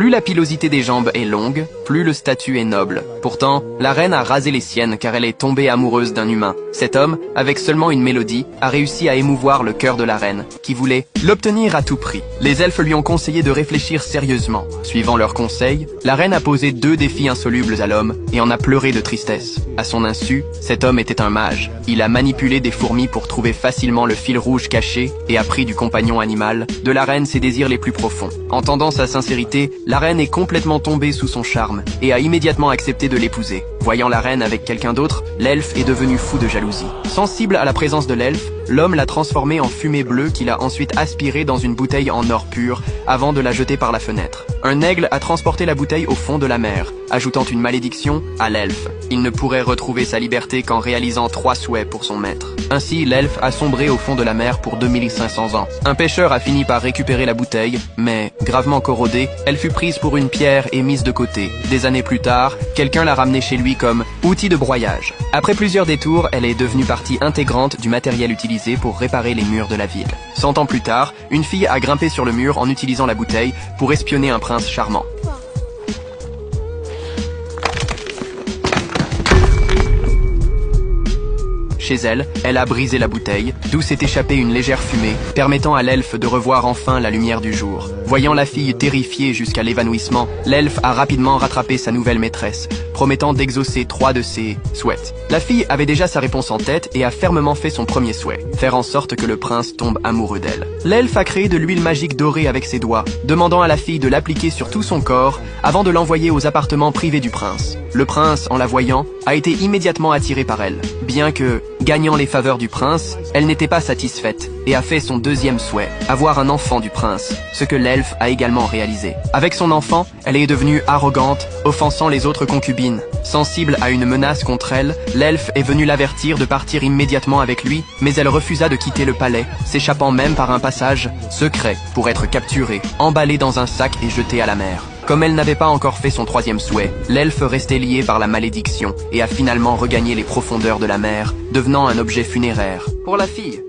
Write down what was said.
Plus la pilosité des jambes est longue, plus le statut est noble. Pourtant, la reine a rasé les siennes car elle est tombée amoureuse d'un humain. Cet homme, avec seulement une mélodie, a réussi à émouvoir le cœur de la reine, qui voulait l'obtenir à tout prix. Les elfes lui ont conseillé de réfléchir sérieusement. Suivant leurs conseils, la reine a posé 2 défis insolubles à l'homme et en a pleuré de tristesse. À son insu, cet homme était un mage. Il a manipulé des fourmis pour trouver facilement le fil rouge caché et a pris du compagnon animal de la reine ses désirs les plus profonds. Entendant sa sincérité, la reine est complètement tombée sous son charme et a immédiatement accepté de l'épouser. Voyant la reine avec quelqu'un d'autre, l'elfe est devenu fou de jalousie. Sensible à la présence de l'elfe, l'homme l'a transformée en fumée bleue qu'il a ensuite aspirée dans une bouteille en or pur avant de la jeter par la fenêtre. Un aigle a transporté la bouteille au fond de la mer, ajoutant une malédiction à l'elfe. Il ne pourrait retrouver sa liberté qu'en réalisant 3 souhaits pour son maître. Ainsi, l'elfe a sombré au fond de la mer pour 2500 ans. Un pêcheur a fini par récupérer la bouteille, mais, gravement corrodée, elle fut prise pour une pierre et mise de côté. Des années plus tard, quelqu'un l'a ramenée chez lui comme outil de broyage. Après plusieurs détours, elle est devenue partie intégrante du matériel utilisé pour réparer les murs de la ville. 100 ans plus tard, une fille a grimpé sur le mur en utilisant la bouteille pour espionner un prince charmant. Chez elle, elle a brisé la bouteille, d'où s'est échappée une légère fumée, permettant à l'elfe de revoir enfin la lumière du jour. Voyant la fille terrifiée jusqu'à l'évanouissement, l'elfe a rapidement rattrapé sa nouvelle maîtresse, promettant d'exaucer 3 de ses souhaits. La fille avait déjà sa réponse en tête et a fermement fait son premier souhait, faire en sorte que le prince tombe amoureux d'elle. L'elfe a créé de l'huile magique dorée avec ses doigts, demandant à la fille de l'appliquer sur tout son corps avant de l'envoyer aux appartements privés du prince. Le prince, en la voyant, a été immédiatement attiré par elle. Bien que, gagnant les faveurs du prince, elle n'était pas satisfaite et a fait son 2e souhait, avoir un enfant du prince, ce que l'elfe a également réalisé. Avec son enfant, elle est devenue arrogante, offensant les autres concubines. Sensible à une menace contre elle, l'elfe est venu l'avertir de partir immédiatement avec lui, mais elle refusa de quitter le palais, s'échappant même par un passage secret pour être capturée, emballée dans un sac et jetée à la mer. Comme elle n'avait pas encore fait son 3e souhait, l'elfe restait lié par la malédiction et a finalement regagné les profondeurs de la mer, devenant un objet funéraire. Pour la fille,